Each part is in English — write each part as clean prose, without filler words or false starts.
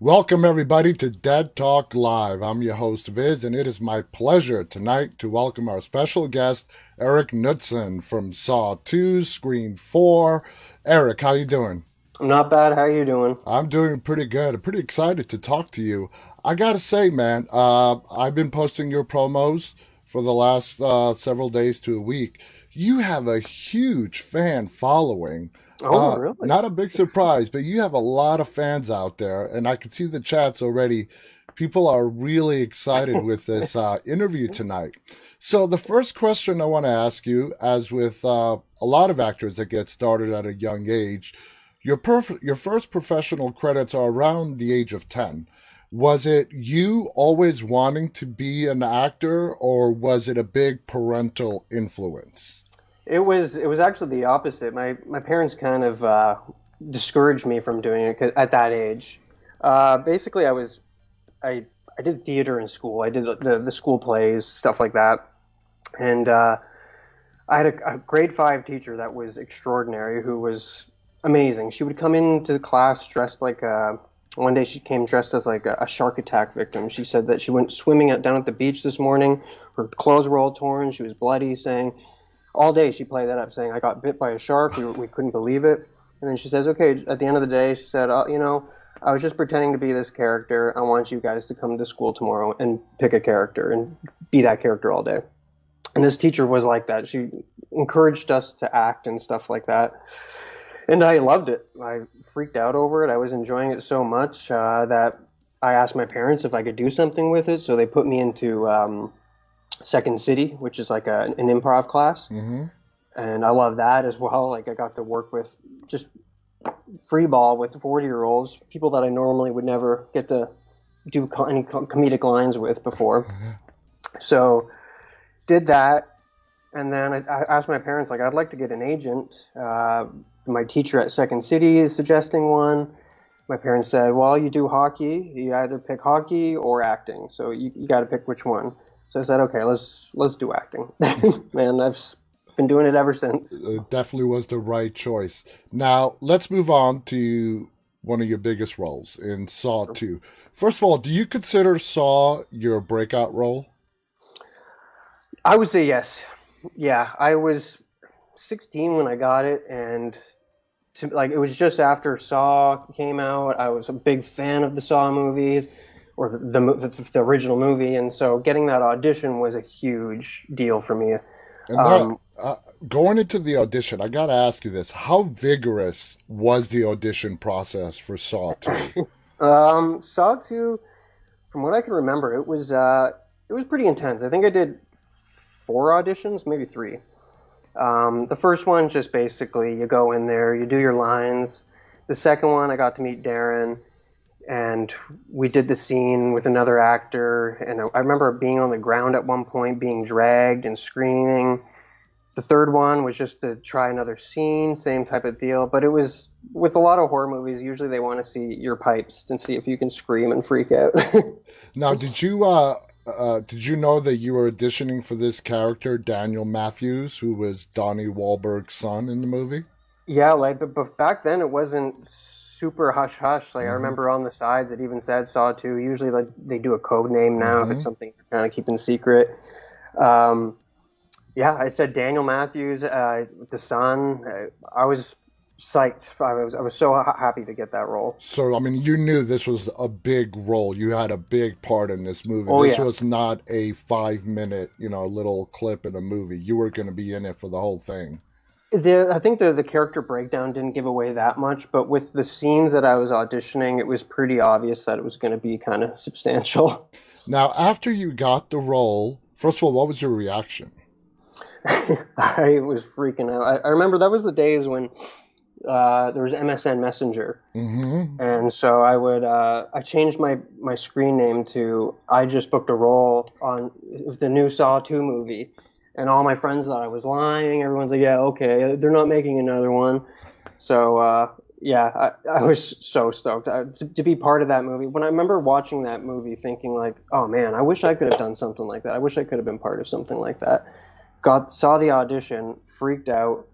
Welcome, everybody, to Dead Talk Live. I'm your host, Viz, and it is my pleasure tonight to welcome our special guest, Erik Knudsen from Saw 2, Scream 4. Erik, how you doing? I'm not bad. How are you doing? I'm doing pretty good. I'm pretty excited to talk to you. I gotta say, man, I've been posting your promos for the last several days to a week. You have a huge fan following. Oh, really? Not a big surprise, but you have a lot of fans out there, and I can see the chats already. People are really excited with this interview tonight. So, the first question I want to ask you, as with a lot of actors that get started at a young age, your first professional credits are around the age of 10. Was it you always wanting to be an actor, or was it a big parental influence? It was actually the opposite. My parents kind of discouraged me from doing it at that age. Basically, I did theater in school. I did the school plays, stuff like that, and I had a grade five teacher that was extraordinary, who was amazing. She would come into class dressed like one day she came dressed as like a shark attack victim. She said that she went swimming down at the beach this morning. Her clothes were all torn. She was bloody, saying all day she played that up, saying I got bit by a shark. We couldn't believe it. And then she says, okay, at the end of the day, she said, I was just pretending to be this character. I want you guys to come to school tomorrow and pick a character and be that character all day. And this teacher was like that. She encouraged us to act and stuff like that. And I loved it. I freaked out over it. I was enjoying it so much that I asked my parents if I could do something with it. So they put me into Second City, which is like an improv class. Hmm. And I love that as well. Like I got to work with just free ball with 40-year-olds, people that I normally would never get to do any comedic lines with before. So did that, and then I asked my parents, like, I'd like to get an agent. My teacher at Second City is suggesting one. My parents said, well, you do hockey. You either pick hockey or acting. So you got to pick which one. So I said, okay, let's do acting. Man, I've been doing it ever since. It definitely was the right choice. Now, let's move on to one of your biggest roles in Saw 2. First of all, do you consider Saw your breakout role? I would say yes. Yeah, I was 16 when I got it, and like it was just after Saw came out. I was a big fan of the Saw movies, or the original movie, and so getting that audition was a huge deal for me. And that Um, going into the audition, I got to ask you this: how vigorous was the audition process for Saw 2? Saw 2, from what I can remember, it was pretty intense. I think I did four auditions, maybe three. The first one, just basically you go in there, you do your lines. The second one, I got to meet Darren, and we did the scene with another actor. And I remember being on the ground at one point, being dragged and screaming. The third one was just to try another scene, same type of deal. But it was with a lot of horror movies, usually they want to see your pipes and see if you can scream and freak out. Now, did you know that you were auditioning for this character, Daniel Matthews, who was Donnie Wahlberg's son in the movie? Yeah, like but back then it wasn't super hush hush. Like I Hmm. remember on the sides it even said Saw 2. Usually like they do a code name now if it's Hmm. something you're kind of keeping secret. Um, yeah, I said Daniel Matthews, the son. I was psyched. I was so happy to get that role. So, I mean, you knew this was a big role. You had a big part in this movie. Oh This yeah, was not a 5 minute, little clip in a movie. You were going to be in it for the whole thing. I think the character breakdown didn't give away that much, but with the scenes that I was auditioning, it was pretty obvious that it was going to be kind of substantial. Now, after you got the role, first of all, what was your reaction? I was freaking out. I remember that was the days when there was MSN Messenger, Hmm. and so I changed my screen name to I just booked a role on the new Saw 2 movie, and all my friends thought I was lying. Everyone's like, yeah, okay, they're not making another one. So yeah, I was so stoked to be part of that movie. When I remember watching that movie, thinking like, oh man, I wish I could have done something like that. I wish I could have been part of something like that. Saw the audition, freaked out,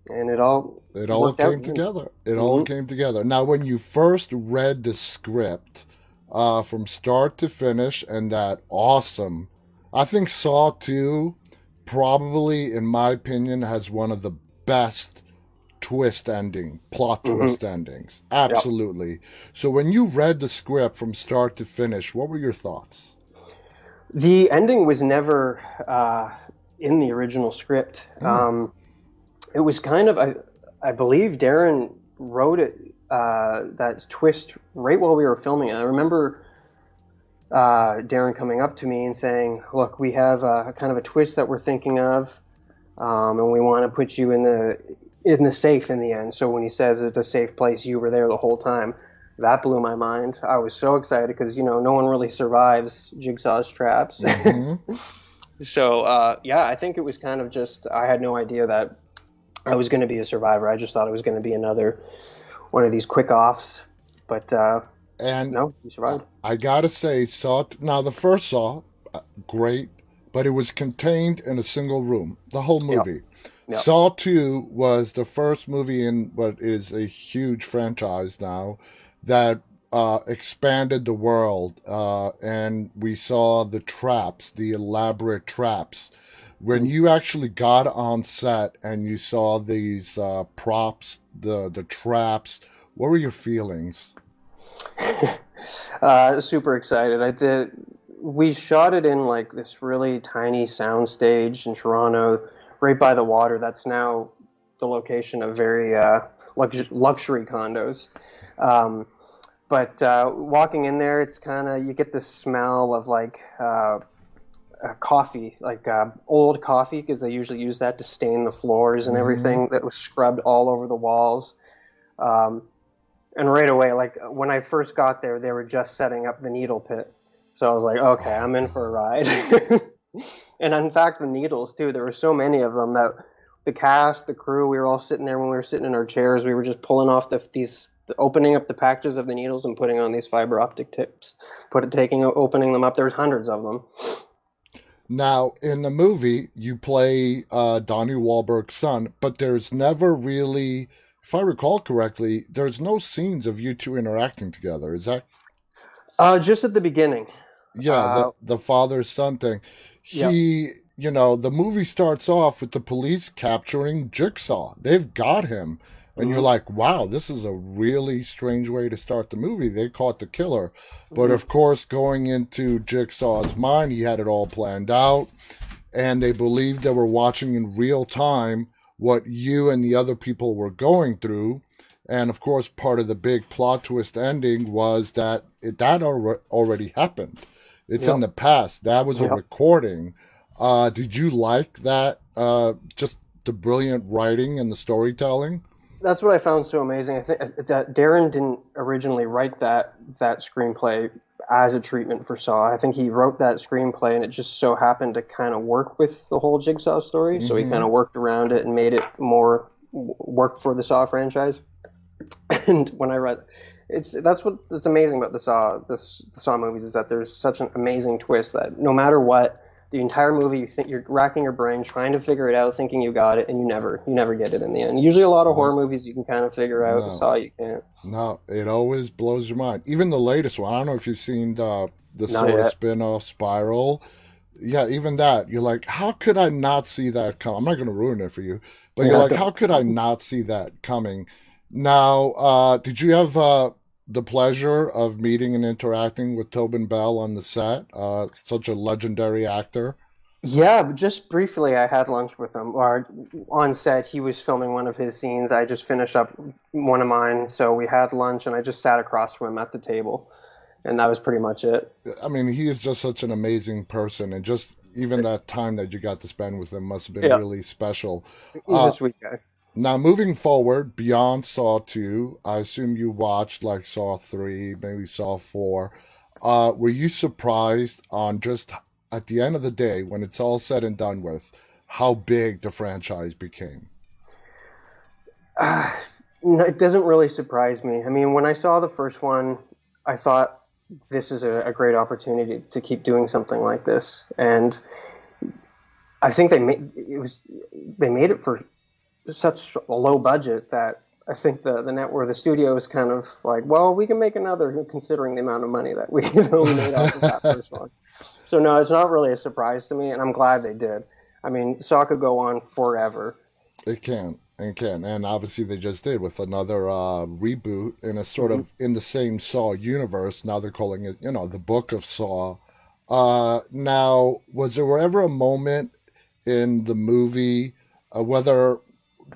and it all It all worked out. came together. It all Hmm. came together. Now, when you first read the script from start to finish, and that awesome, I think Saw 2 probably, in my opinion, has one of the best plot Hmm. twist endings. Yep. Absolutely. So, when you read the script from start to finish, what were your thoughts? The ending was never in the original script. Mm, It was kind of, I believe Darren wrote it, that twist right while we were filming it. I remember Darren coming up to me and saying, "Look, we have a kind of a twist that we're thinking of, and we want to put you in the safe in the end." So when he says it's a safe place, you were there the whole time. That blew my mind. I was so excited because no one really survives Jigsaw's traps. hmm So yeah, I think it was kind of just I had no idea that I was going to be a survivor. I just thought it was going to be another one of these quick offs. But And no, he survived. I gotta say, now the first Saw, great, but it was contained in a single room, the whole Yep. movie. Yep. Saw 2 was the first movie in what is a huge franchise now that expanded the world, and we saw the traps, the elaborate traps. When you actually got on set and you saw these props, the traps, what were your feelings? Super excited. We shot it in like this really tiny sound stage in Toronto, right by the water. That's now the location of very luxury condos. Um, but walking in there, it's kind of you get the smell of like coffee, like old coffee, because they usually use that to stain the floors and Hmm everything that was scrubbed all over the walls. Um, and right away, like when I first got there, they were just setting up the needle pit. So I was like, okay, Oh I'm in for a God. ride. And in fact, the needles too, there were so many of them that the cast, the crew, we were all sitting there when we were sitting in our chairs. We were just pulling off opening up the packages of the needles and putting on these fiber optic tips, opening them up. There was hundreds of them. Now, in the movie, you play Donnie Wahlberg's son, but there's never really, if I recall correctly, there's no scenes of you two interacting together. Is that, Just at the beginning. yeah, Uh, the father son thing. yep. The movie starts off with the police capturing Jigsaw. They've got him. And you're Hmm. like, wow, this is a really strange way to start the movie. They caught the killer. But Hmm. of course, going into Jigsaw's mind, he had it all planned out. And they believed they were watching in real time what you and the other people were going through. And of course, part of the big plot twist ending was that already happened. It's in Yep. the past. That was a Yep. recording. Did you like that? Just the brilliant writing and the storytelling? That's what I found so amazing. I think that Darren didn't originally write that screenplay as a treatment for Saw. I think he wrote that screenplay, and it just so happened to kind of work with the whole Jigsaw story. So he kind Mm-hmm. of worked around it and made it more work for the Saw franchise. And when I read, that's what's amazing about the Saw movies is that there's such an amazing twist that no matter what, the entire movie you think you're racking your brain trying to figure it out, thinking you got it, and you never get it in the end. Usually, a lot of horror No, movies you can kind of figure out. The no, Saw you can't. no. It always blows your mind. Even the latest one. I don't know if you've seen the Not sort of yet. spin-off Spiral. Yeah, even that. You're like, how could I not see that come? I'm not going to ruin it for you, but you're Yeah, like, don't. how could I not see that coming? Now, did you have the pleasure of meeting and interacting with Tobin Bell on the set? Such a legendary actor. Yeah, but just briefly, I had lunch with him. Or on set, he was filming one of his scenes. I just finished up one of mine, so we had lunch, and I just sat across from him at the table, and that was pretty much it. I mean, he is just such an amazing person, and just even that time that you got to spend with him must have been Yeah, really special. he's a Uh, sweet guy. Now, moving forward beyond Saw 2, I assume you watched like Saw 3, maybe Saw 4. Were you surprised on just at the end of the day, when it's all said and done with, how big the franchise became? Uh, no, it doesn't really surprise me. I mean, when I saw the first one, I thought this is a great opportunity to keep doing something like this, and I think they made it for such a low budget that I think the studio is kind of like, well, we can make another considering the amount of money that we we made off of that first one. So no, it's not really a surprise to me, and I'm glad they did. I mean, Saw could go on forever. It can. It can. And obviously they just did with another reboot in a sort Hmm. of in the same Saw universe. Now they're calling it, the Book of Saw. Now, was there ever a moment in the movie, whether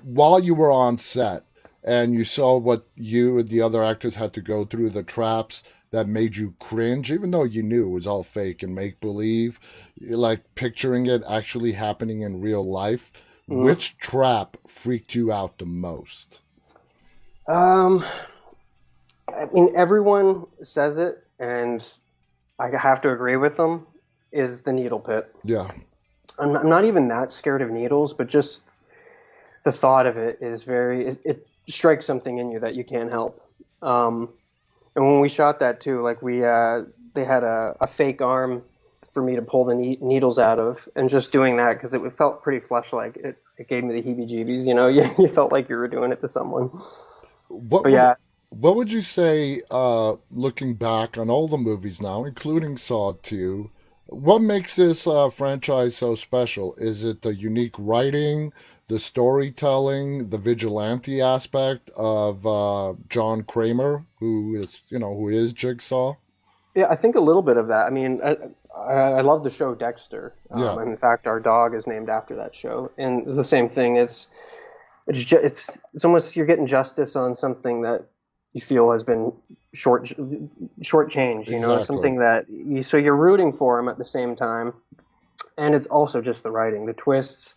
while you were on set and you saw what you and the other actors had to go through, the traps that made you cringe, even though you knew it was all fake and make believe, like picturing it actually happening in real life? Hmm. Which trap freaked you out the most? Um, I mean, everyone says it, and I have to agree with them. Is the needle pit? Yeah, I'm not even that scared of needles, but just the thought of it is it strikes something in you that you can't help. Um, and when we shot that too, like they had a fake arm for me to pull the needles out of, and just doing that because it felt pretty flesh-like. It gave me the heebie-jeebies. You felt like you were doing it to someone. what But would yeah, what would you say, looking back on all the movies now, including Saw 2, what makes this franchise so special? Is it the unique writing, the storytelling, the vigilante aspect of John Kramer, who is Jigsaw? yeah, I think a little bit of that. I mean, I love the show Dexter. Yeah, And in fact, our dog is named after that show, and it's the same thing. It's almost you're getting justice on something that you feel has been short shortchanged. exactly. Something so you're rooting for him at the same time, and it's also just the writing, the twists,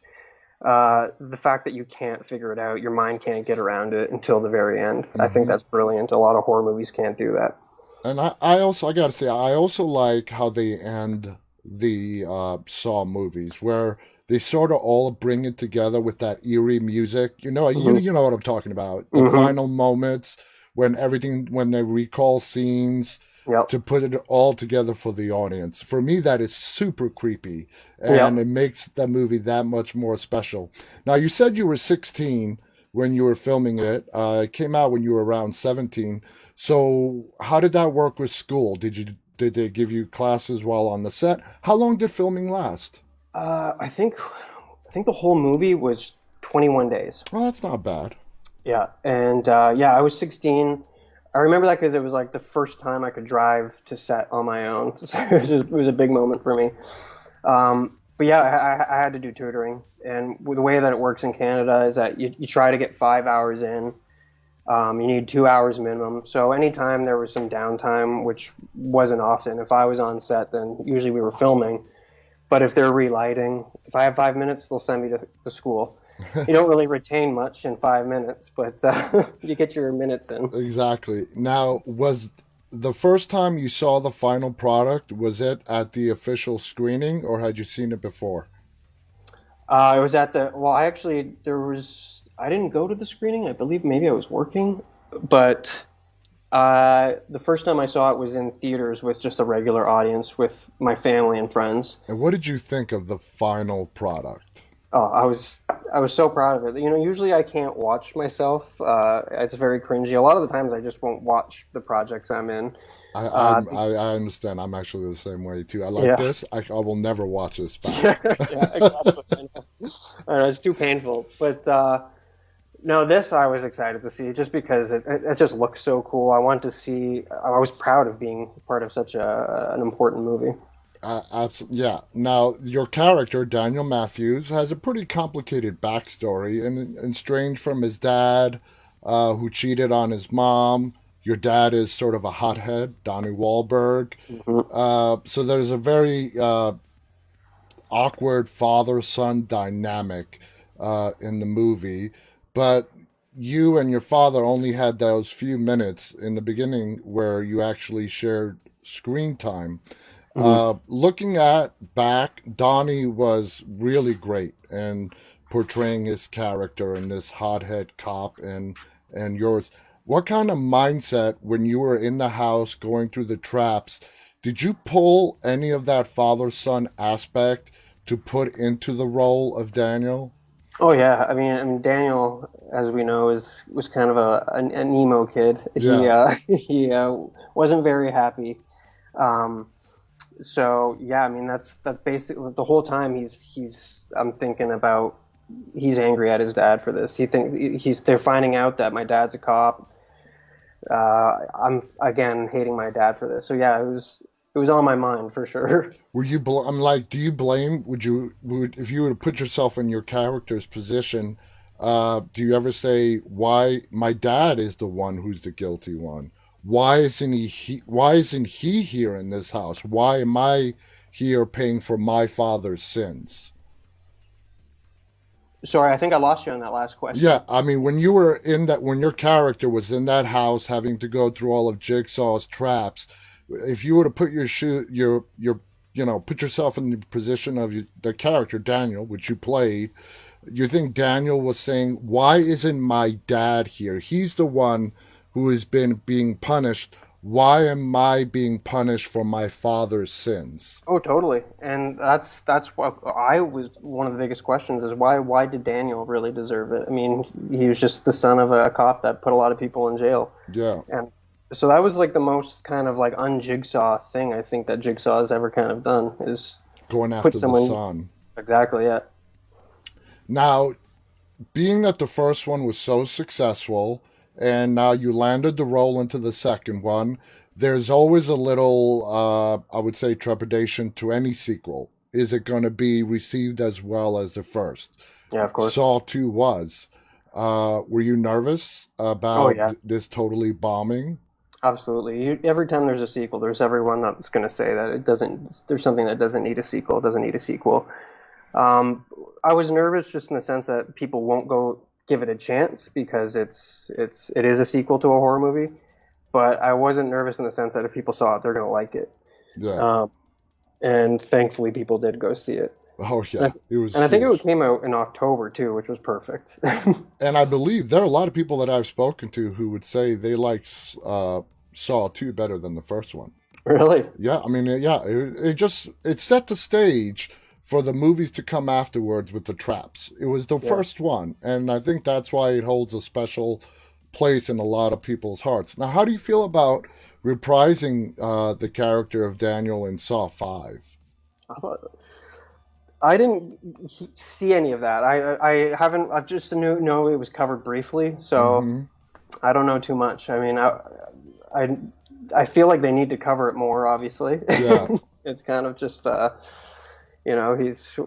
the fact that you can't figure it out, your mind can't get around it until the very end. I think Hmm. that's brilliant. A lot of horror movies can't do that. And I gotta say, I also like how they end the Saw movies, where they sort of all bring it together with that eerie music. Hmm. You know what I'm talking about. The Hmm. final moments when they recall scenes Yep. to put it all together for the audience. For me, that is super creepy, and Yep. it makes the movie that much more special. Now, you said you were 16 when you were filming it. It came out when you were around 17. So, how did that work with school? Did they give you classes while on the set? How long did filming last? I think the whole movie was 21 days. Well, that's not bad. Yeah, and yeah, I was 16. I remember that because it was like the first time I could drive to set on my own. So it was a big moment for me. But yeah, I had to do tutoring, and the way that it works in Canada is that you try to get 5 hours in. You need 2 hours minimum. So anytime there was some downtime, which wasn't often, if I was on set, then usually we were filming. But if they're relighting, if I have 5 minutes, they'll send me to school. You don't really retain much in 5 minutes, but you get your minutes in. Exactly. Now, was the first time you saw the final product, was it at the official screening or had you seen it before? It was well, I didn't go to the screening. I believe maybe I was working, but the first time I saw it was in theaters with just a regular audience with my family and friends. And what did you think of the final product? Oh, I was so proud of it. Usually I can't watch myself. It's very cringy. A lot of the times I just won't watch the projects I'm in. Uh, I understand. I'm actually the same way too. I like yeah, this. I will never watch this yeah, back. exactly. I know, it's too painful, but no, this I was excited to see just because it just looks so cool. I want to see. I was proud of being part of such an important movie. Yeah. Now, your character, Daniel Matthews, has a pretty complicated backstory and estranged from his dad, who cheated on his mom. Your dad is sort of a hothead, Donnie Wahlberg. Hmm. So there's a very awkward father son dynamic in the movie. But you and your father only had those few minutes in the beginning where you actually shared screen time. Hmm. Looking at back, Donnie was really great in portraying his character and this hothead cop and yours. What kind of mindset when you were in the house going through the traps? Did you pull any of that father son aspect to put into the role of Daniel? Oh yeah, I mean Daniel, as we know, is was kind of an emo kid. He Yeah. he wasn't very happy. Um, so yeah, I mean that's basically the whole time he's I'm thinking about he's angry at his dad for this. They're finding out that my dad's a cop. I'm again hating my dad for this. So yeah, it was on my mind for sure. I'm like, do you blame? If you were to put yourself in your character's position, do you ever say, why my dad is the one who's the guilty one? Why isn't he here in this house? Why am I here paying for my father's sins? Sorry, I think I lost you on that last Yeah, question. I mean, when you were in that, when your character was in that house, having to go through all of Jigsaw's traps, if you were to put put yourself in the position of the character Daniel, which you played, you think Daniel was saying, "Why isn't my dad here? He's the one who has been being punished. Why am I being punished for my father's sins?" Oh, totally. And that's what I was one of the biggest questions is why did Daniel really deserve it? I mean, he was just the son of a cop that put a lot of people in jail. Yeah, And so that was like the most kind of like un-Jigsaw thing I think that Jigsaw has ever kind of done is going put after the someone son. exactly, yeah. Now, being that the first one was so successful and now you landed the role into the second one, there's always a little, I would say, trepidation to any sequel. Is it going to be received as well as the first? Yeah, of course. Saw 2 was. Were you nervous Oh about yeah. this totally bombing? Absolutely. Every time there's a sequel, there's everyone that's going to say that it doesn't. There's something that doesn't need a sequel. Doesn't need a sequel. Um, I was nervous just in the sense that people won't go give it a chance because it is a sequel to a horror movie. But I wasn't nervous in the sense that if people saw it, they're going to like it. Yeah. Um, and thankfully, people did go see it. Oh, And yeah. I, It was and I think it huge. came out in October too, which was perfect. And I believe there are a lot of people that I've spoken to who would say they like Saw 2 better than the first one. Really? Yeah, I mean, yeah, it set the stage for the movies to come afterwards with the traps. It was the Yeah. first one, and I think that's why it holds a special place in a lot of people's hearts. Now, how do you feel about reprising the character of Daniel in Saw 5? I didn't see any of that. I haven't. I just know it was covered briefly, so Mm-hmm. I don't know too much. I mean, I I feel like they need to cover it more. Obviously, Yeah, it's kind of just he's.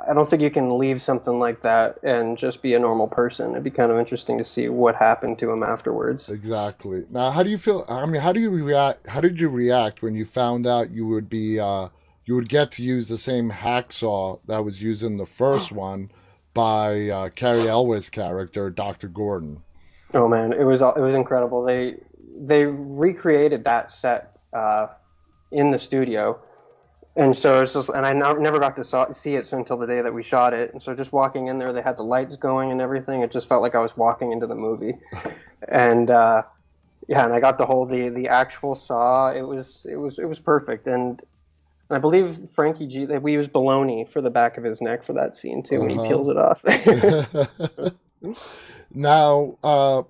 I don't think you can leave something like that and just be a normal person. It'd be kind of interesting to see what happened to him afterwards. exactly. Now, how do you feel? I mean, how do you react? How did you react when you found out you would get to use the same hacksaw that was used in the first one by Carrie Elwes' character, Dr. Gordon? Oh man, it was incredible. They recreated that set in the studio. And so it's just, and I never got to see it until the day that we shot it. And so just walking in there, they had the lights going and everything. It just felt like I was walking into the movie. And yeah, and I got to hold the actual saw. It was perfect. And I believe Frankie G, we used bologna for the back of his neck for that scene too when he Uh peels it off. huh. Now,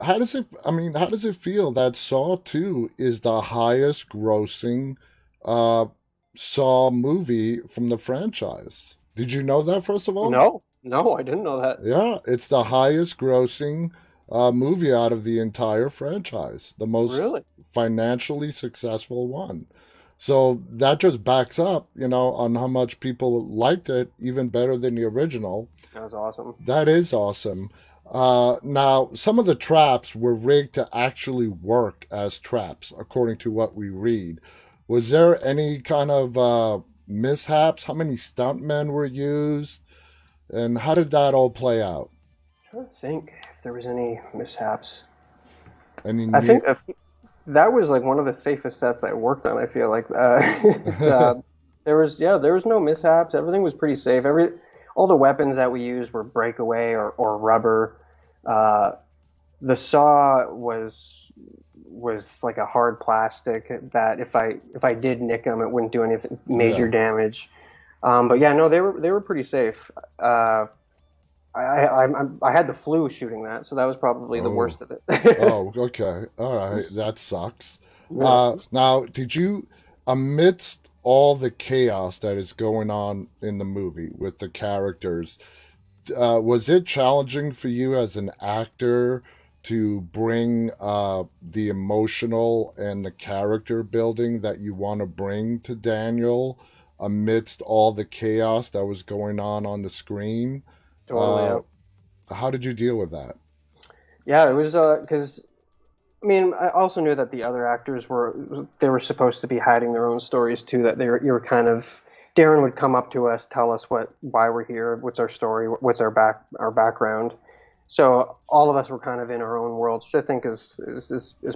how does it? I mean, how does it feel that Saw 2 is the highest grossing uh, Saw movie from the franchise? Did you know that, first of all? No, no, I didn't know that. Yeah, it's the highest grossing movie out of the entire franchise, the most Really? financially successful one. So that just backs up, on how much people liked it even better than the original. That was awesome. That is awesome. Now, some of the traps were rigged to actually work as traps, according to what we read. Was there any kind of mishaps? How many stuntmen were used? And how did that all play out? Trying to think if there was any mishaps. Any I near. think that was like one of the safest sets I worked on. I feel like it's there was no mishaps. Everything was pretty safe. All the weapons that we used were breakaway or rubber. Uh, the saw was like a hard plastic that if I did nick them, it wouldn't do anything major Yeah. damage. But yeah, no, they were pretty safe. I had the flu shooting that, so that was probably the Oh, worst of it. oh, okay. All right. That sucks. Yeah. Now, did you, amidst all the chaos that is going on in the movie with the characters, was it challenging for you as an actor to bring the emotional and the character building that you want to bring to Daniel amidst all the chaos that was going on the screen? Totally. Uh, Yeah. how did you deal with that? Yeah, it was because I mean, I also knew that the other actors were supposed to be hiding their own stories too. That you were kind of Darren would come up to us, tell us why we're here, what's our story, what's our background. So all of us were kind of in our own worlds, which I think is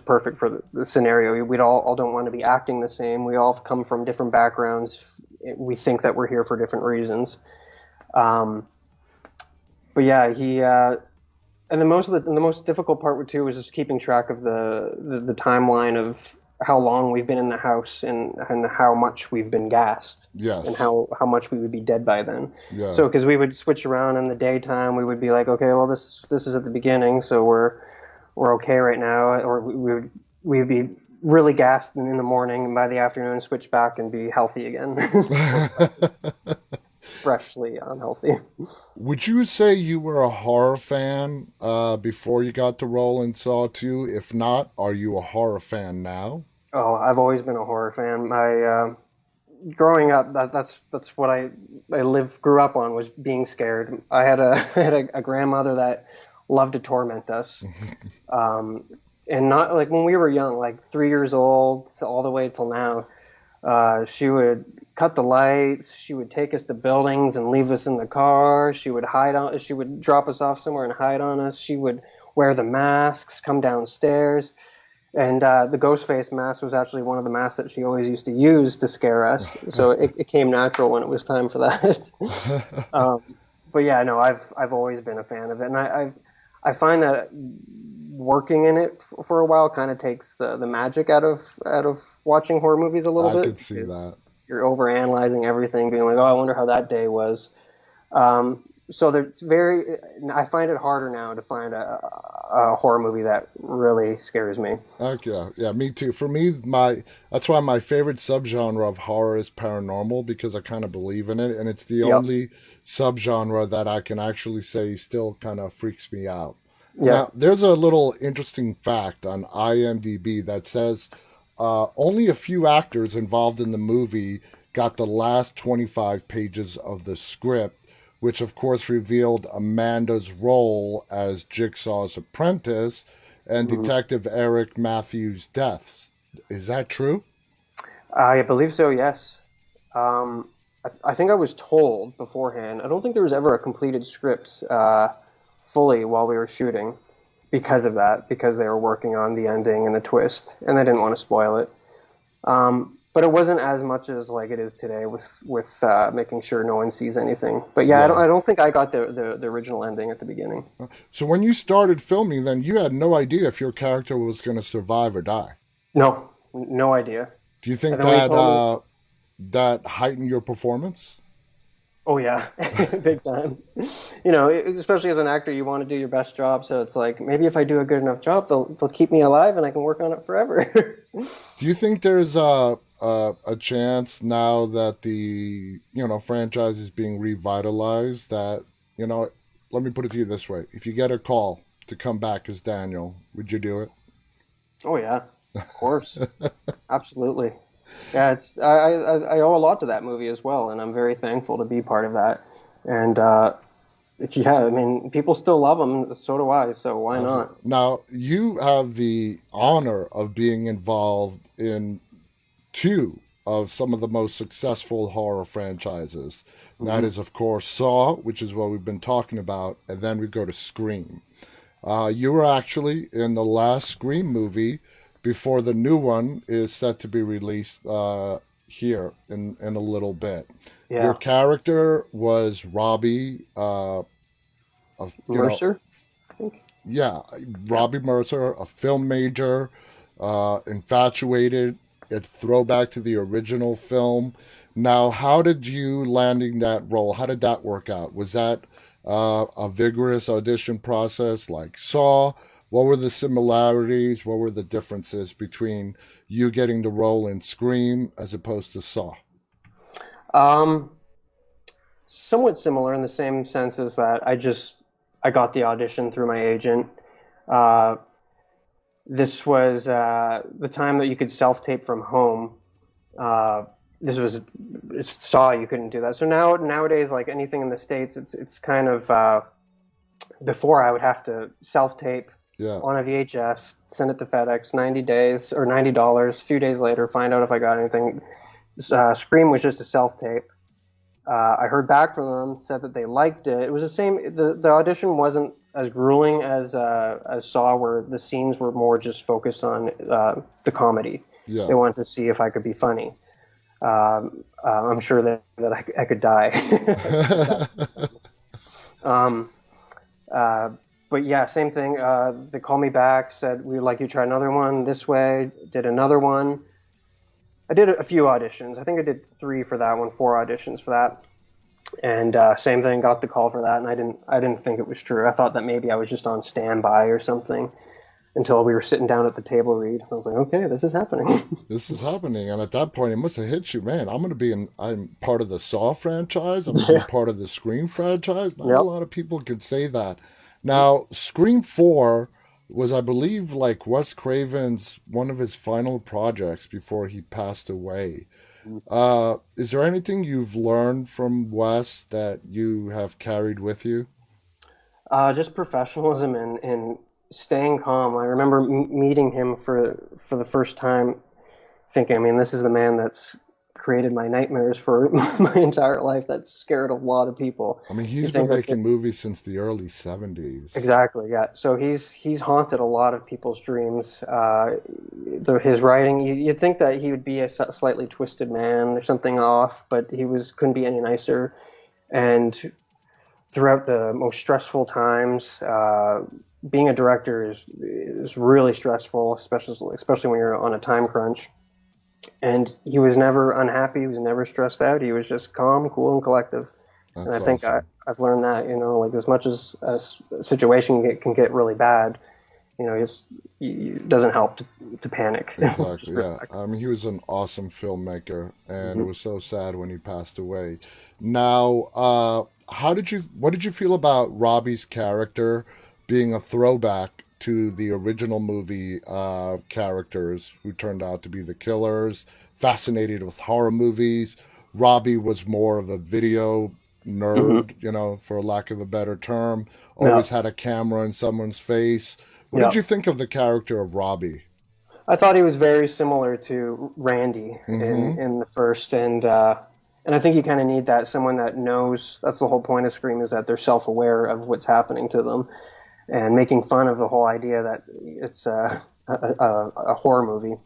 perfect for the scenario. We'd all don't want to be acting the same. We all come from different backgrounds. We think that we're here for different reasons. Um, but yeah, he and the most difficult part too was just keeping track of the timeline of how long we've been in the house and how much we've been gassed and Yes. how much we would be dead by then. Yeah. So because we would switch around in the daytime, we would be like, okay, well this is at the beginning, so we're okay right now, or we'd be really gassed in the morning, and by the afternoon switch back and be healthy again, or freshly unhealthy. Would you say you were a horror fan before you got the role in Saw 2? If not, are you a horror fan now? Oh, I've always been a horror fan. My growing up, that's what I grew up on was being scared. I had I had a grandmother that loved to torment us, um, and not like when we were young, like 3 years old all the way till now. She would cut the lights. She would take us to buildings and leave us in the car. She would hide on. She would drop us off somewhere and hide on us. She would wear the masks, come downstairs. And the ghost face mask was actually one of the masks that she always used to use to scare us. So it came natural when it was time for that. um, but yeah, no, I've always been a fan of it, and I find that working in it for a while kind of takes the magic out of watching horror movies a little I bit could see because that. you're over analyzing everything, being like, oh, I wonder how that day was. So there's I find it harder now to find a horror movie that really scares me. Okay, yeah, me too. For me, my that's why my favorite subgenre of horror is paranormal because I kind of believe in it, and it's the Yep. only subgenre that I can actually say still kind of freaks me out. Now, Yep. there's a little interesting fact on IMDb that says only a few actors involved in the movie got the last 25 pages of the script, which of course revealed Amanda's role as Jigsaw's apprentice and Mhm. Detective Eric Matthews' deaths. Is that true? I believe so. Yes. I think I was told beforehand. I don't think there was ever a completed script fully while we were shooting because of that, because they were working on the ending and the twist, and they didn't want to spoil it. But it wasn't as much as like it is today with making sure no one sees anything. But yeah, Yeah. I don't think I got the original ending at the beginning. So when you started filming, then you had no idea if your character was going to survive or die. No, no idea. Do you And think then when he that told me, that heightened your performance? oh yeah, big time. You know, especially as an actor, you want to do your best job. So it's like maybe if I do a good enough job, they'll keep me alive and I can work on it forever. Do you think there's a chance now that the franchise is being revitalized that let me put it to you this way: if you get a call to come back as Daniel, would you do it? Oh yeah, of course, absolutely. Yeah, I owe a lot to that movie as well, and I'm very thankful to be part of that. And yeah, I mean, people still love them, so do I. So why not? Now you have the honor of being involved in two of some of the most successful horror franchises. And that Hmm. is, of course, Saw, which is what we've been talking about, and then we go to Scream. You were actually in the last Scream movie before the new one is set to be released here in a little bit. Your Yeah, character was Robbie, you know, Mercer, I think. yeah, Yeah. Robbie Mercer, a film major, infatuated, a throwback to the original film. Now, how did you landing that role? How did that work out? Was that a vigorous audition process like Saw? What were the similarities? What were the differences between you getting the role in Scream as opposed to Saw? Um, Somewhat similar in the same sense as that I got the audition through my agent. Uh, this was the time that you could self tape from home. Uh, this was Saw, you couldn't do that. So nowadays, like anything in the States, it's kind of before I would have to self tape Yeah, on a VHS, send it to FedEx, 90 days or $90. A few days later, find out if I got anything. Scream was just a self tape. I heard back from them, said that they liked it. It was the same. The audition wasn't as grueling as Saw, where the scenes were more just focused on the comedy. yeah. They wanted to see if I could be funny. I'm sure that I could die. um, uh, but yeah, same thing. They called me back, said we'd like you to try another one this way. Did another one. I did a few auditions. I think I did three for that one, four auditions for that, and same thing. Got the call for that, and I didn't think it was true. I thought that maybe I was just on standby or something until we were sitting down at the table read. I was like, okay, this is happening. This is happening. And at that point, it must have hit you, man. I'm part of the Saw franchise. I'm going to be Yeah. part of the Scream franchise. Not a Yep. lot of people could say that. Now, Scream 4 was, I believe, like Wes Craven's one of his final projects before he passed away. Is there anything you've learned from Wes that you have carried with you? Just professionalism and staying calm. I remember meeting him for the first time, thinking, I mean, this is the man that's created my nightmares for my entire life. That's scared a lot of people. I mean, You he's been think that making movies since the early 70s. exactly, yeah. So he's haunted a lot of people's dreams. His writing, you'd think that he would be a slightly twisted man or something off, but he was couldn't be any nicer. And throughout the most stressful times. Being a director is really stressful, especially when you're on a time crunch. And he was never unhappy. He was never stressed out. He was just calm, cool, and collective. And That's I think awesome. I've learned that, like as much as a situation can get really bad, it doesn't help to panic. Just Exactly, yeah. relax. I mean, he was an awesome filmmaker, and it Mhm. was so sad when he passed away. Now, what did you feel about Robbie's character being a throwback to the original movie characters who turned out to be the killers? Fascinated with horror movies. Robbie was more of a video Mhm. nerd, for lack of a better term. Yeah, Always had a camera in someone's face. What did yeah. you think of the character of Robbie? I thought he was very similar to Randy Mm-hmm. in the first, and I think you kind of need that someone that knows. That's the whole point of Scream is that they're self-aware of what's happening to them, and making fun of the whole idea that it's a horror movie.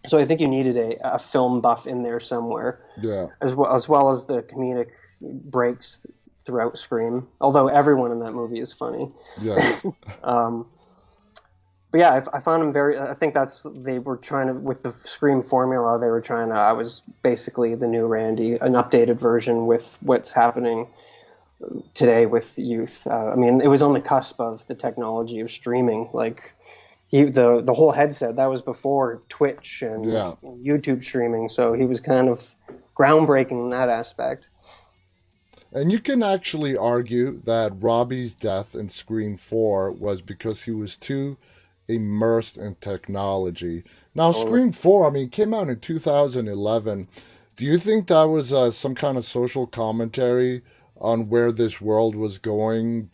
So I think you needed a film buff in there somewhere, Yeah, as well as the comedic breaks throughout Scream. Although everyone in that movie is funny. yeah. Um, but yeah, I found him very. I think that's they were trying to with the Scream formula. They were trying to. I was basically the new Randy, an updated version with what's happening today with youth. I mean, it was on the cusp of the technology of streaming. Like the whole headset that was before Twitch and Yeah. YouTube streaming. So he was kind of groundbreaking in that aspect. And you can actually argue that Robbie's death in Scream 4 was because he was too immersed in technology. Now, Totally. Scream 4, I mean, came out in 2011. Do you think that was some kind of social commentary on where this world was going,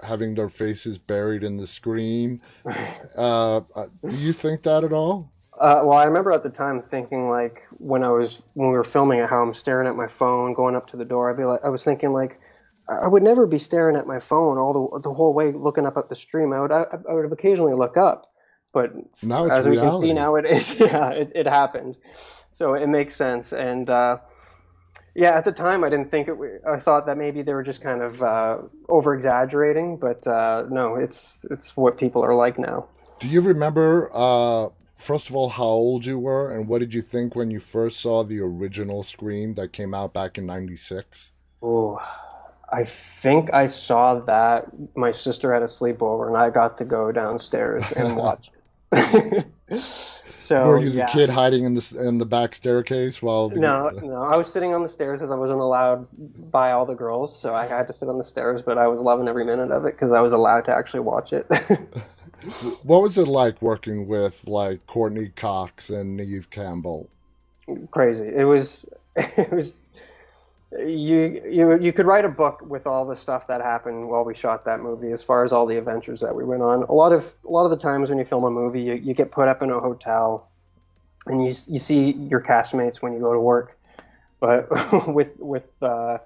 having their faces buried in the screen? Do you think that at all? Well, I remember at the time thinking like when we were filming it, how I'm staring at my phone, going up to the door. I was thinking like, I would never be staring at my phone all the whole way looking up at the stream. I would occasionally look up, but Now it's as we can see reality. nowadays, yeah, it happened. So it makes sense. And yeah, at the time I didn't think it. I thought that maybe they were just kind of over exaggerating, but no, it's what people are like now. Do you remember, first of all, how old you were and what did you think when you first saw the original Scream that came out back in '96? Oh. I think I saw that. My sister had a sleepover, and I got to go downstairs and watch it. Were So you the yeah, kid hiding in the back staircase while no, the no, I was sitting on the stairs because I wasn't allowed by all the girls, so I had to sit on the stairs. But I was loving every minute of it because I was allowed to actually watch it. what was it like working with like Courtney Cox and Neve Campbell? Crazy. It was. It was. You could write a book with all the stuff that happened while we shot that movie, as far as all the adventures that we went on. A lot of the times when you film a movie, you get put up in a hotel and you see your castmates when you go to work. But with the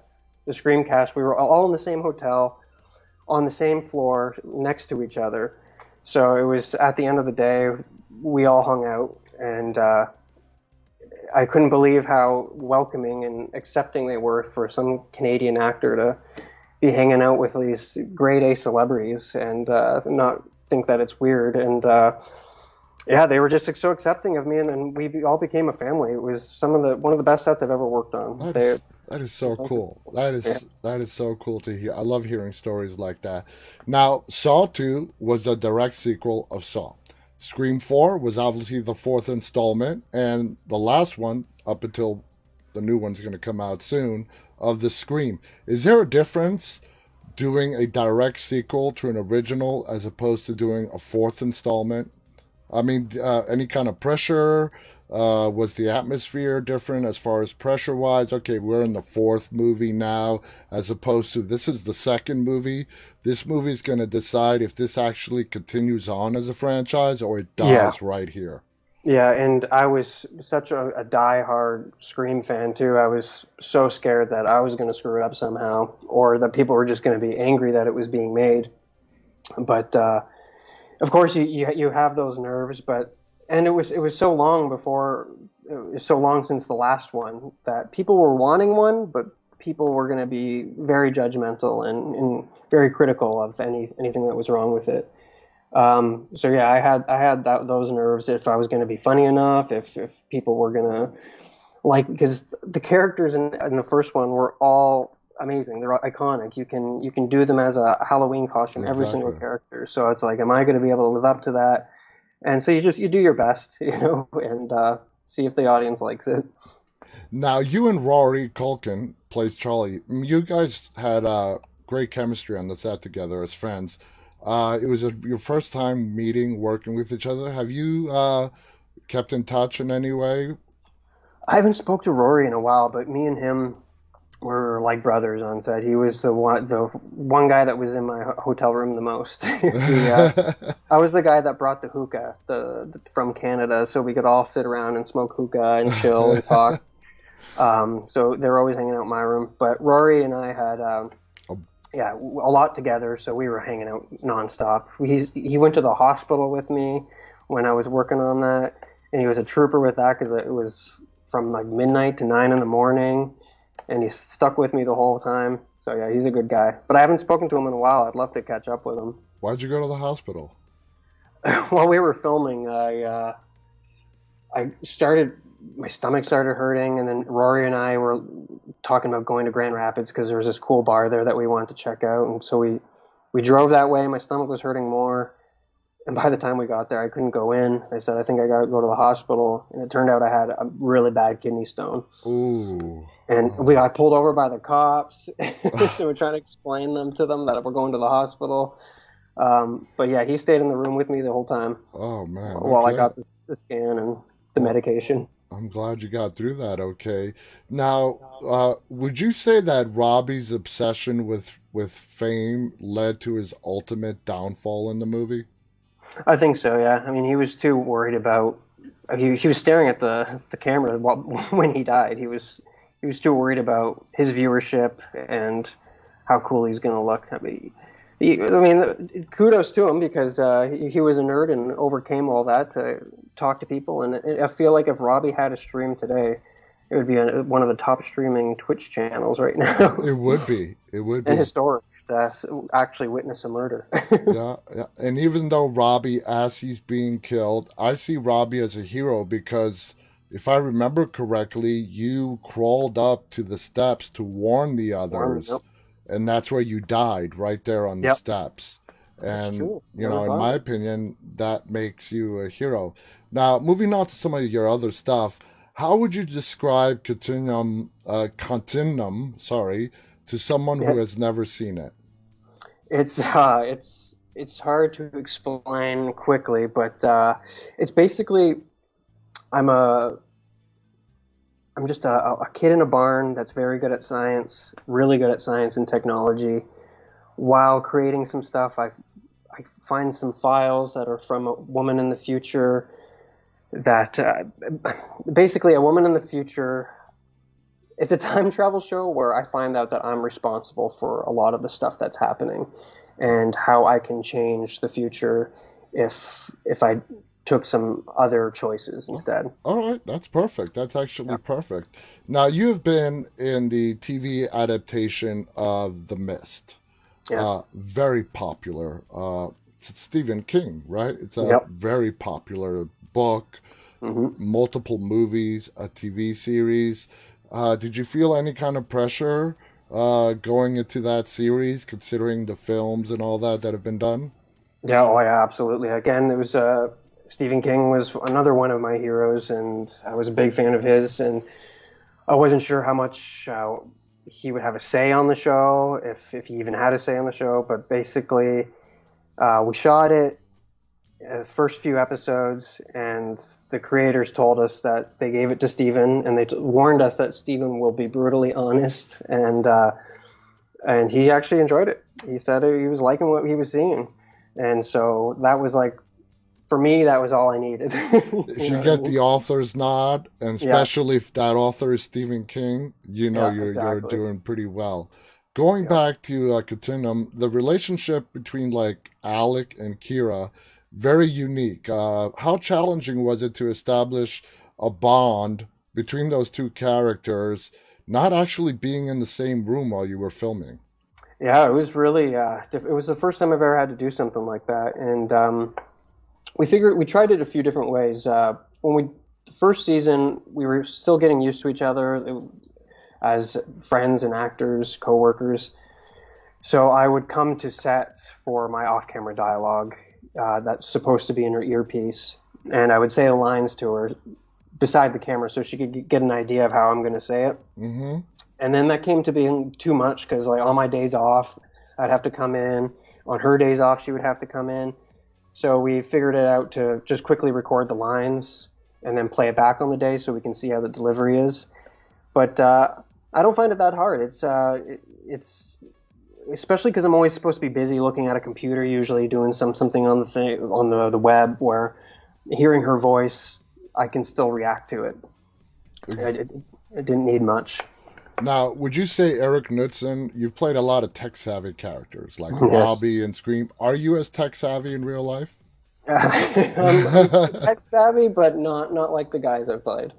Scream cast, we were all in the same hotel, on the same floor, next to each other. So it was at the end of the day, we all hung out, and I couldn't believe how welcoming and accepting they were for some Canadian actor to be hanging out with these grade A celebrities and not think that it's weird. And yeah, they were just so accepting of me, and then we all became a family. It was one of the best sets I've ever worked on. That is so cool. Yeah, That is so cool to hear. I love hearing stories like that. Now, Saw 2 was a direct sequel of Saw. Scream 4 was obviously the fourth installment, and the last one, up until the new one's going to come out soon, of the Scream. Is there a difference doing a direct sequel to an original as opposed to doing a fourth installment? I mean, any kind of pressure? Was the atmosphere different as far as pressure wise? Okay, we're in the fourth movie now, as opposed to this is the second movie. This movie is going to decide if this actually continues on as a franchise or it yeah, dies right here. yeah. And I was such a die-hard Scream fan too. I was so scared that I was going to screw it up somehow, or that people were just going to be angry that it was being made. But of course, you have those nerves, but and it was so long before it was so long since the last one that people were wanting one, but people were going to be very judgmental and very critical of anything that was wrong with it. So yeah, I had those nerves if I was going to be funny enough, if people were going to like, because the characters in the first one were all amazing. They're iconic. You can do them as a Halloween costume, every single Exactly. character. So it's like, am I going to be able to live up to that? And so you do your best, and see if the audience likes it. Now, you and Rory Culkin plays Charlie. You guys had great chemistry on the set together as friends. It was your first time meeting, working with each other. Have you kept in touch in any way? I haven't spoke to Rory in a while, but me and him were like brothers on set. He was the one guy that was in my hotel room the most. I was the guy that brought the hookah from Canada, so we could all sit around and smoke hookah and chill and talk. So they were always hanging out in my room. But Rory and I had, yeah, a lot together, so we were hanging out nonstop. He went to the hospital with me when I was working on that, and he was a trooper with that because it was from like midnight to 9 in the morning, and he stuck with me the whole time. So yeah, he's a good guy. But I haven't spoken to him in a while. I'd love to catch up with him. Why'd you go to the hospital? While we were filming, I started my stomach started hurting, and then Rory and I were talking about going to Grand Rapids because there was this cool bar there that we wanted to check out, and so we drove that way. My stomach was hurting more, and by the time we got there, I couldn't go in. I said I think I got to go to the hospital, and it turned out I had a really bad kidney stone. Ooh. And we got pulled over by the cops. They were trying to explain to them that we're going to the hospital. But yeah, he stayed in the room with me the whole time Oh man. while I Okay. got the scan and the Well, medication. I'm glad you got through that. Okay. Now, would you say that Robbie's obsession with fame led to his ultimate downfall in the movie? I think so. Yeah. I mean, he was too worried about. He was staring at the camera when he died. He was too worried about his viewership and how cool he's going to look. I mean, kudos to him because he was a nerd and overcame all that to talk to people. And I feel like if Robbie had a stream today, it would be one of the top streaming Twitch channels right now, It would be. It would and be. historic to actually witness a murder. Yeah, yeah. And even though Robbie, as he's being killed, I see Robbie as a hero because if I remember correctly, you crawled up to the steps to warn the Warm, others. yep. and that's where you died, right there on the Yep, steps. that's And, true. Never in thought my of it. opinion, that makes you a hero. Now, moving on to some of your other stuff, how would you describe Continuum, sorry, to someone Yeah, who has never seen it? it's hard to explain quickly, but it's basically I'm a I'm just a kid in a barn that's very good at science, really good at science and technology. While creating some stuff, I find some files that are from a woman in the future that basically a woman in the future. It's a time travel show where I find out that I'm responsible for a lot of the stuff that's happening and how I can change the future if I took some other choices Oh, instead. all right, that's perfect. That's actually Yeah. perfect. Now, you have been in the TV adaptation of The Mist. Yes. Very popular. It's Stephen King, right? It's a Yep. very popular book, Hmm. multiple movies, a TV series. Did you feel any kind of pressure going into that series, considering the films and all that have been done? Yeah. Oh, yeah. Absolutely. Again, it was Stephen King was another one of my heroes, and I was a big fan of his. And I wasn't sure how much he would have a say on the show, if he even had a say on the show. But basically, we shot it first few episodes, and the creators told us that they gave it to Steven, and they warned us that Steven will be brutally honest, and he actually enjoyed it. He said he was liking what he was seeing, and so that was like for me, that was all I needed. If You you know what I get mean? the author's nod, and Yeah, especially if that author is Stephen King, yeah, you're exactly. doing pretty well. Going Yeah. back to Continuum, the relationship between like Alec and Kira, very unique. How challenging was it to establish a bond between those two characters, not actually being in the same room while you were filming? Yeah, it was really it was the first time I've ever had to do something like that, and we tried it a few different ways. When we the first season, we were still getting used to each other as friends and actors, coworkers. So I would come to set for my off-camera dialogue that's supposed to be in her earpiece, and I would say the lines to her beside the camera so she could get an idea of how I'm going to say it. Mm-hmm. And then that came to being too much because like on my days off, I'd have to come in. On her days off, she would have to come in. So we figured it out to just quickly record the lines and then play it back on the day so we can see how the delivery is. But I don't find it that hard. It's especially because I'm always supposed to be busy looking at a computer, usually doing something on the web where hearing her voice, I can still react to it. It, it didn't need much. Now, would you say Erik Knudsen, you've played a lot of tech savvy characters like Yes. Robbie and Scream. Are you as tech savvy in real life? I'm tech savvy, but not like the guys I've played.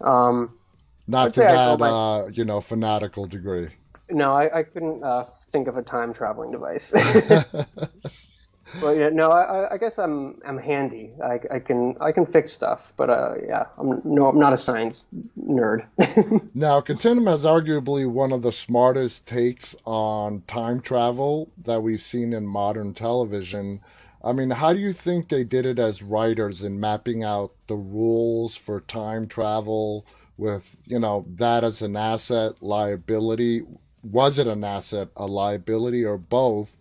Um, Not I'd to say I go that, by. fanatical degree. No, I couldn't think of a time traveling device. But yeah, no, I guess I'm handy. I can fix stuff, but yeah, I'm not a science nerd. Now, Continuum has arguably one of the smartest takes on time travel that we've seen in modern television. I mean, how do you think they did it as writers in mapping out the rules for time travel with, that as an asset, liability? Was it an asset, a liability, or both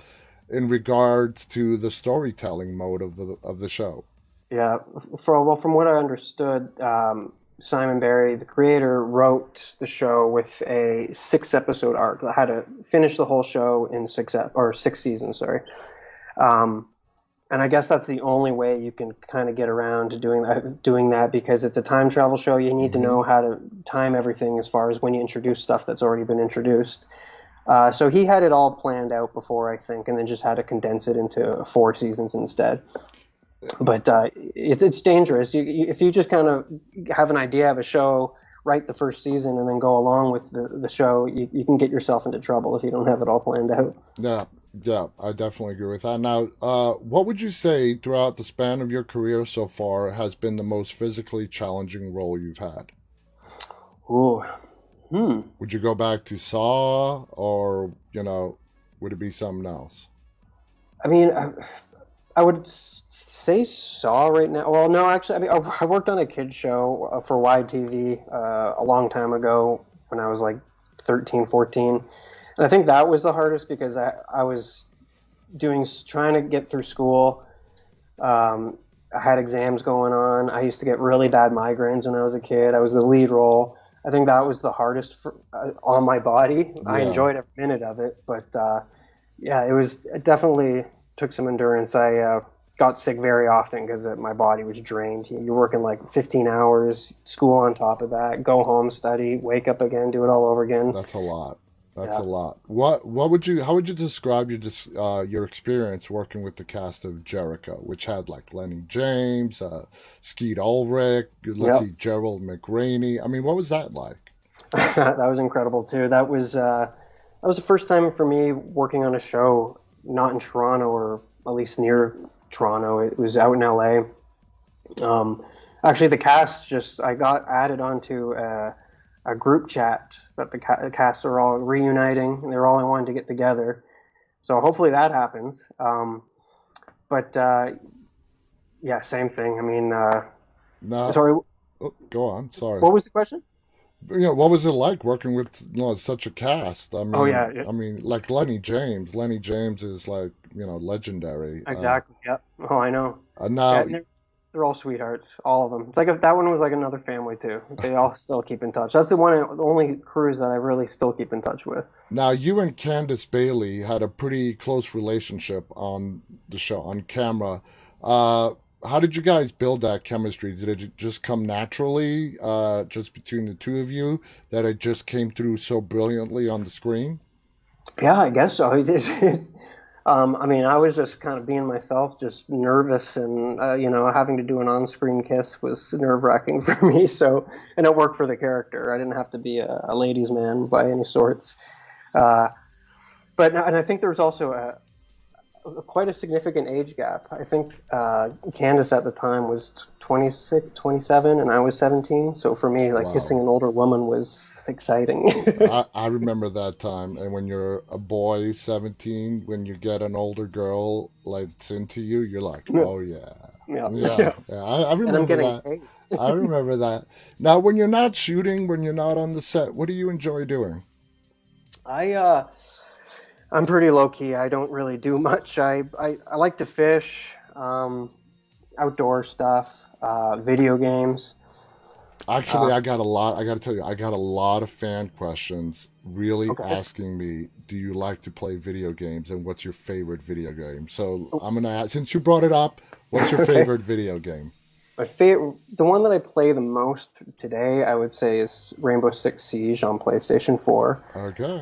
in regards to the storytelling mode of the show? Yeah, from what I understood, Simon Barry, the creator, wrote the show with a 6 episode arc. I had to finish the whole show in 6 seasons. Sorry. Um, and I guess that's the only way you can kind of get around to doing that because it's a time travel show. You need to Hmm. know how to time everything as far as when you introduce stuff that's already been introduced. So he had it all planned out before, I think, and then just had to condense it into 4 seasons instead. But it's dangerous. If you just kind of have an idea of a show, write the first season, and then go along with the show, you can get yourself into trouble if you don't have it all planned out. Yeah, yeah, I definitely agree with that. Now, what would you say throughout the span of your career so far has been the most physically challenging role you've had? Ooh. Hmm. Would you go back to Saw, or would it be something else? I mean, I would say Saw right now. Well, no, actually, I mean, I worked on a kids show for YTV a long time ago when I was like 13, 14. And I think that was the hardest because I was trying to get through school. I had exams going on. I used to get really bad migraines when I was a kid. I was the lead role. I think that was the hardest on my body. I Yeah. enjoyed every minute of it, but yeah, it definitely took some endurance. I got sick very often because my body was drained. You're working like 15 hours, school on top of that, go home, study, wake up again, do it all over again. That's a lot. That's a Yeah. lot. What would you how would you describe your experience working with the cast of Jericho, which had like Lenny James, Skeet Ulrich, let's Yep. see, Gerald McRaney. I mean, what was that like? That was incredible too. That was the first time for me working on a show not in Toronto or at least near Toronto. It was out in LA. Actually, the cast just I got added onto a group chat that the casts are all reuniting and they're all wanting to get together. So hopefully that happens. But yeah, same thing. I mean, Now, sorry, oh, go on. Sorry. what was the question? What was it like working with such a cast? I Oh mean, yeah, yeah, I mean, like Lenny James. Lenny James is like legendary. exactly. Yeah. Oh, I know. Yeah, Now, and they're all sweethearts, all of them. It's like if that one was like another family too. They all still keep in touch. That's the only cruise that I really still keep in touch with. Now, you and Candace Bailey had a pretty close relationship on the show, on camera. Uh, how did you guys build that chemistry? Did it just come naturally, just between the two of you, that it just came through so brilliantly on the screen? Yeah, I guess so. I mean, I was just kind of being myself, just nervous, and having to do an on-screen kiss was nerve-wracking for me. So, and it worked for the character. I didn't have to be a ladies' man by any sorts. Uh, and I think there was also quite a significant age gap. I think Candace at the time was 26, 27, and I was 17. So for me, like kissing Wow. an older woman was exciting. I remember that time. And when you're a boy, 17, when you get an older girl like into you, you're like, Yeah, oh yeah. yeah, Yeah, yeah. yeah. I And I'm remember getting that. paid. I remember that. Now, when you're not shooting, when you're not on the set, what do you enjoy doing? I I'm pretty low key. I don't really do much. I like to fish, outdoor stuff, video games. Actually, Uh, I got a lot. I got to tell you, I got a lot of fan questions really okay. asking me, do you like to play video games and what's your favorite video game? So I'm going to ask, since you brought it up, what's your Okay. favorite video game? My favorite, the one that I play the most today, I would say, is Rainbow Six Siege on PlayStation 4. Okay.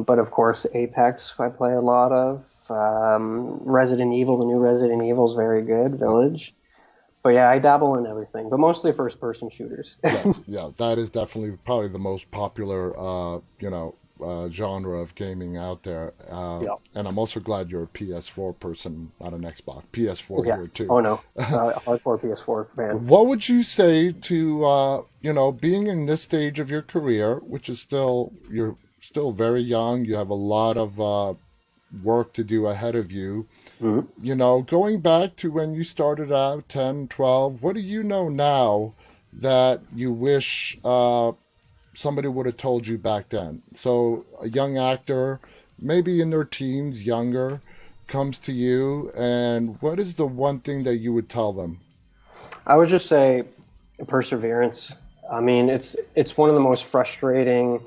But of course, Apex I play a lot of. Resident Evil, the new Resident Evil is very good. Uh, Village. But yeah, I dabble in everything, but mostly first-person shooters. yeah, yeah, that is definitely probably the most popular, genre of gaming out there. Yeah. And I'm also glad you're a PS4 person, not an Xbox. PS4 Yeah. here too. Oh no. Hardcore PS4 fan. What would you say to being in this stage of your career, which is you're still very young, you have a lot of work to do ahead of you. Mhm. Going back to when you started out 10, 12, what do you know now that you wish somebody would have told you back then? So a young actor, maybe in their teens, younger, comes to you, and what is the one thing that you would tell them? I would just say perseverance. I mean, it's one of the most frustrating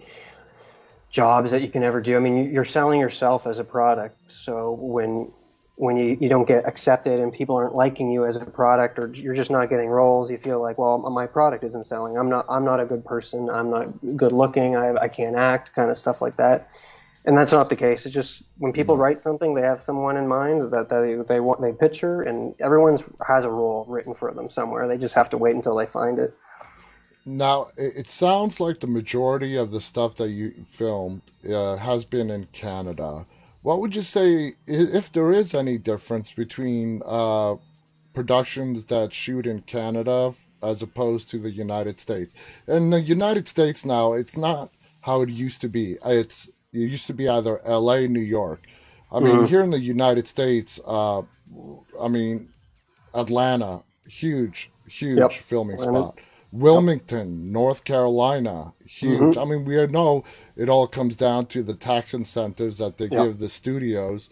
jobs that you can ever do. I mean, you're selling yourself as a product. So when you don't get accepted and people aren't liking you as a product or you're just not getting roles, you feel like, well, my product isn't selling. I'm not a good person. I'm not good looking. I can't act, kind of stuff like that. And that's not the case. It's just when people Yeah. write something, they have someone in mind that they want they picture, and everyone's has a role written for them somewhere. They just have to wait until they find it. Now, it sounds like the majority of the stuff that you filmed has been in Canada. What would you say, if there is any difference between productions that shoot in Canada as opposed to the United States? In the United States now, it's not. how it used to be. It used to be either L.A., New York. I mean, Mm, here in the United States, I mean, Atlanta, huge yep. filming And spot. yep. Wilmington, North Carolina, huge. Hmm. I mean, we know it all comes down to the tax incentives that they Yep. give the studios.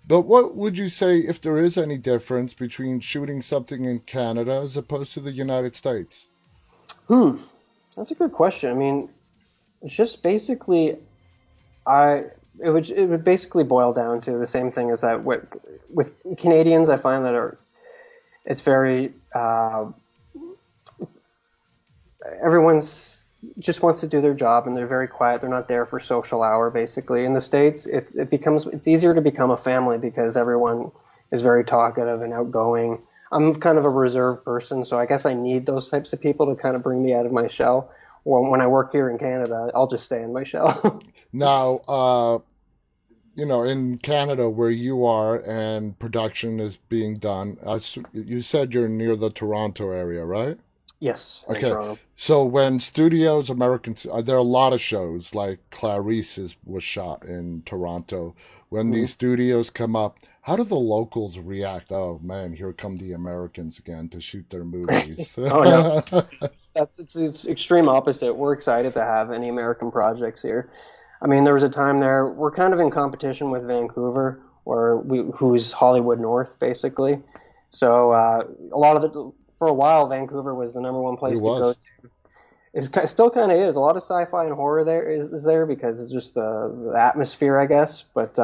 But what would you say if there is any difference between shooting something in Canada as opposed to the United States? Hmm. That's a good question. I mean, it's just basically I it would basically boil down to the same thing as that with Canadians. I find that it's very everyone's just wants to do their job and they're very quiet. They're not there for social hour. Basically, in the States, it's easier to become a family because everyone is very talkative and outgoing. I'm kind of a reserved person, so I guess I need those types of people to kind of bring me out of my shell. Or when I work here in Canada, I'll just stay in my shell. Now, in Canada where you are and production is being done, you said you're near the Toronto area, right? Yes, I'm in Okay, Toronto. so when studios, there are a lot of shows like was shot in Toronto. When Hmm. these studios come up, how do the locals react? Oh man, here come the Americans again to shoot their movies. Oh no, it's extreme opposite. We're excited to have any American projects here. I mean, there was a time there we're kind of in competition with Vancouver, who's Hollywood North basically. So a lot of the for a while, Vancouver was the number one It place to go. was. It still kind of is. A lot of sci-fi and horror there is there because it's just the atmosphere, I guess. But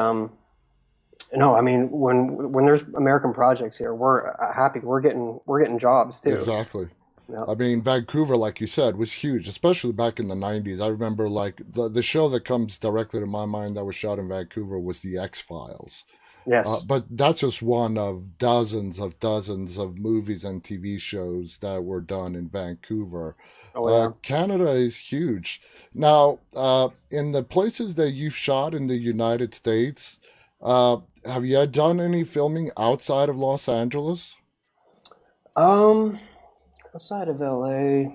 no, I mean when there's American projects here, we're happy. We're getting jobs too. Exactly. Yeah. I mean, Vancouver, like you said, was huge, especially back in the 90s. I remember, like, the show that comes directly to my mind that was shot in Vancouver was The X Files. Yes. But that's just one of dozens of movies and TV shows that were done in Vancouver. Oh yeah. Canada is huge. Now, in the places that you've shot in the United States, have you done any filming outside of Los Angeles? Um, outside of LA,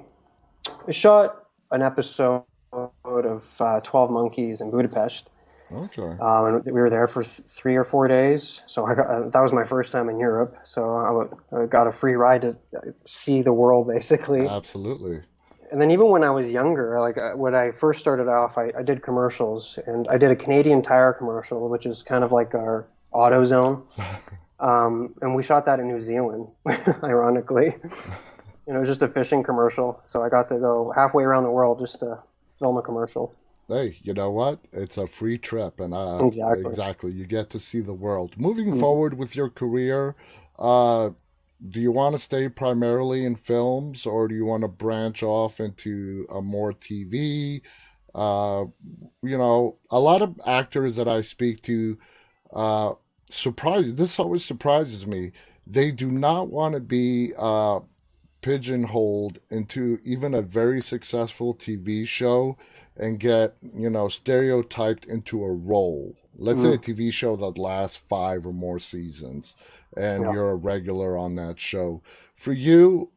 I shot an episode of 12 Monkeys in Budapest. Okay. And we were there for 3 or 4 days. So that was my first time in Europe. So I got a free ride to see the world, basically. Absolutely. And then even when I was younger, like when I first started off, I did commercials, and I did a Canadian Tire commercial, which is kind of like our AutoZone. And we shot that in New Zealand, ironically. It was just a fishing commercial. So I got to go halfway around the world just to film a commercial. Hey, you know what? It's a free trip, and Exactly. exactly, you get to see the world. Moving Mhm. forward with your career, uh, do you want to stay primarily in films, or do you want to branch off into a more TV? Uh, a lot of actors that I speak to, uh, this always surprises me. They do not want to be pigeonholed into even a very successful TV show and get, stereotyped into a role. Let's say a Mhm. TV show that lasts 5 or more seasons and Yeah. you're a regular on that show. For you,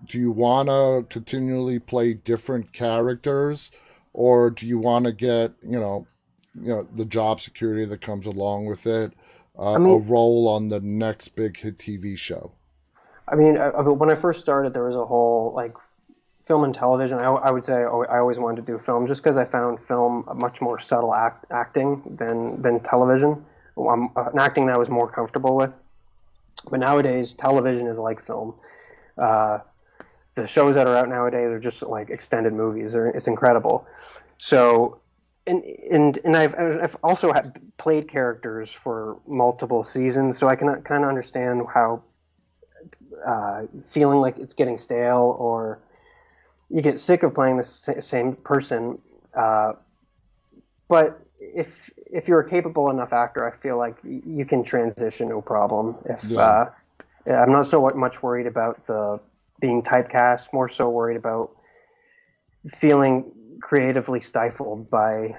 do you want to continually play different characters, or do you want to get, the job security that comes along with it, I a mean, role on the next big hit TV show? when I first started, there was a whole like film and television. I would say I always wanted to do film just because I found film a much more subtle acting than television. An acting that I was more comfortable with. But nowadays, television is like film. Uh, the shows that are out nowadays are just like extended movies. It's incredible. So, and I've also played characters for multiple seasons, so I can kind of understand how feeling like it's getting stale or you get sick of playing the same person. Uh, but if you're a capable enough actor, I feel like you can transition no problem. If Yeah. I'm not so much worried about the being typecast, more so worried about feeling creatively stifled by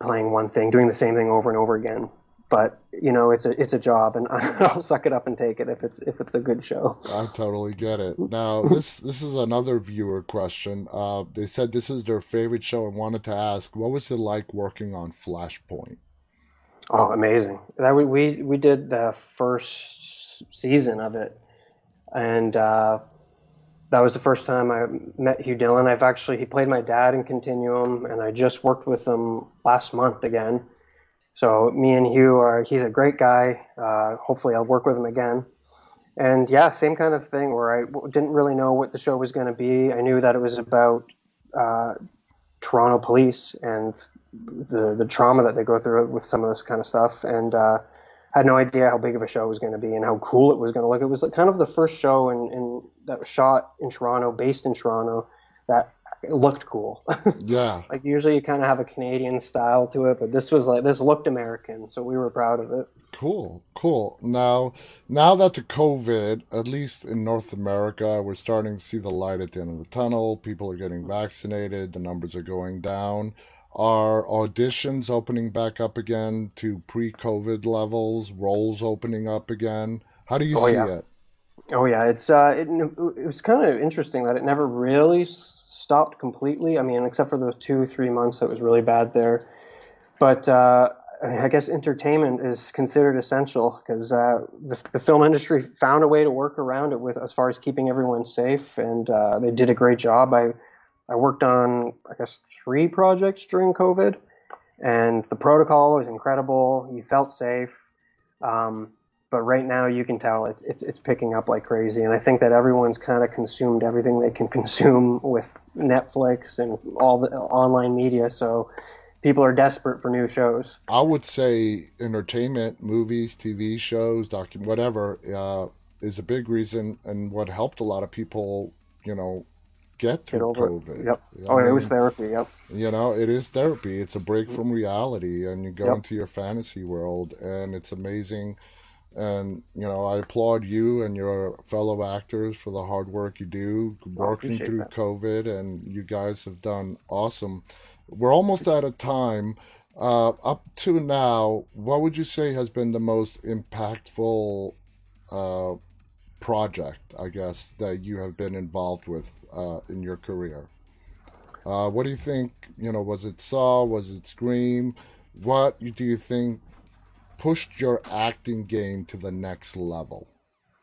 playing one thing, doing the same thing over and over again. but it's a job, and I'll suck it up and take it if it's a good show. I totally get it. Now, this is another viewer question. They said this is their favorite show and wanted to ask, what was it like working on Flashpoint? Oh, amazing! We did the first season of it, and that was the first time I met Hugh Dillon. He played my dad in Continuum, and I just worked with him last month again. So me and Hugh he's a great guy. Hopefully I'll work with him again. And yeah, same kind of thing where didn't really know what the show was going to be. I knew that it was about uh, Toronto police and the trauma that they go through with some of this kind of stuff, and had no idea how big of a show it was going to be and how cool it was going to look. It was kind of the first show that was shot in Toronto, based in Toronto, that looked cool. Yeah. Like usually you kind of have a Canadian style to it, but this looked American, so we were proud of it. Cool, cool. Now that the COVID, at least in North America, we're starting to see the light at the end of the tunnel. People are getting vaccinated, the numbers are going down. Are auditions opening back up again to pre-COVID levels? Roles opening up again? How do you Oh see yeah. it? Oh yeah, it was kind of interesting that it never really stopped completely. I mean, except for those 2 3 months that was really bad there. But I guess entertainment is considered essential because the film industry found a way to work around it with as far as keeping everyone safe, and they did a great job. I worked on I guess 3 projects during COVID, and the protocol was incredible. You felt safe. Um, but right now you can tell it's picking up like crazy, and I think that everyone's kind of consumed everything they can consume with Netflix and all the online media. So people are desperate for new shows. I would say entertainment, movies, TV shows, whatever, is a big reason and what helped a lot of people, you know, get Get through over it. COVID. Yep. I Oh, it was mean, therapy. Yep. it is therapy. It's a break from reality, and you go Yep. into your fantasy world, and it's amazing. And, I applaud you and your fellow actors for the hard work you do I working appreciate through that. COVID, and you guys have done awesome. We're almost out of time. Up to now, what would you say has been the most impactful uh, project, I guess, that you have been involved with in your career? What do you think? Was it Saw? Was it Scream? What do you think pushed your acting game to the next level?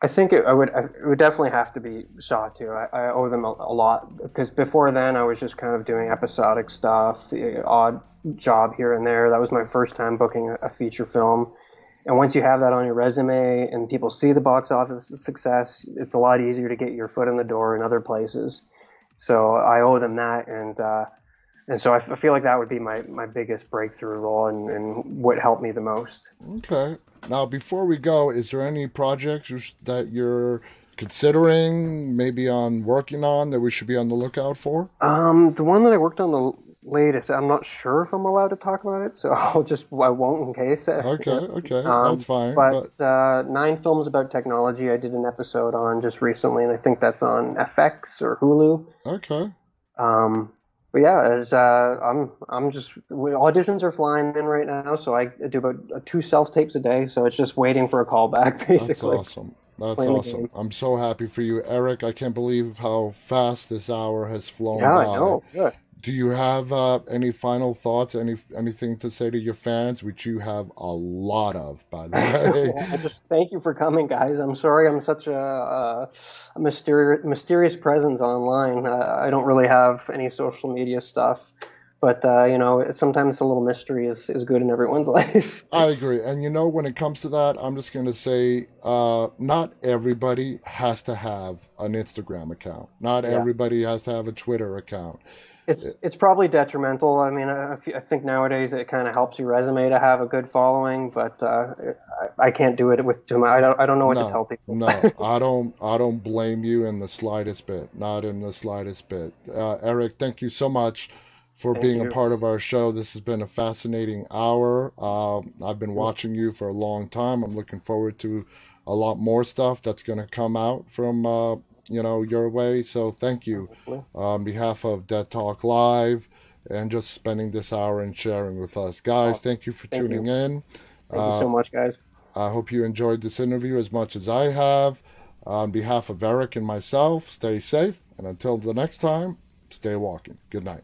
I think it would definitely have to be Shaw too. I owe them a lot because before then I was just kind of doing episodic stuff, the odd job here and there. That was my first time booking a feature film. And once you have that on your resume and people see the box office success, it's a lot easier to get your foot in the door in other places. So I owe them that, and so I feel like that would be my biggest breakthrough role and what helped me the most. Okay. Now, before we go, is there any projects that you're considering, maybe on working on, that we should be on the lookout for? The one that I worked on the latest, I'm not sure if I'm allowed to talk about it, so I won't in case. Okay, okay, that's fine. But But 9 films about technology, I did an episode on just recently, and I think that's on FX or Hulu. okay, Um, but yeah, I'm just auditions are flying in right now, so I do about 2 self tapes a day, so it's just waiting for a call back, that's basically, awesome. That's playing the awesome. game. I'm so happy for you, Eric. I can't believe how fast this hour has flown Yeah, I by. know. Good. Do you have any final thoughts? Anything to say to your fans, which you have a lot of, by the way? Well, I just thank you for coming, guys. I'm sorry I'm such a mysterious presence online. I don't really have any social media stuff, but sometimes a little mystery is good in everyone's life. I agree. And when it comes to that, I'm just going to say not everybody has to have an Instagram account. Not Yeah. everybody has to have a Twitter account. It's probably detrimental. I mean, I think nowadays it kind of helps your resume to have a good following, but I can't do it with too much. I don't know what to No, tell people. no, I don't blame you in the slightest bit. Not in the slightest bit. Eric, thank you so much for Thank being a you. part of our show. This has been a fascinating hour. I've been watching you for a long time. I'm looking forward to a lot more stuff that's going to come out from your way. So thank you on behalf of Dead Talk Live and just spending this hour and sharing with us, guys. Awesome. Thank you for Thank tuning you. in. Thank you so much, guys. I hope you enjoyed this interview as much as I have. On behalf of Erik and myself, stay safe, and until the next time, stay walking. Good night.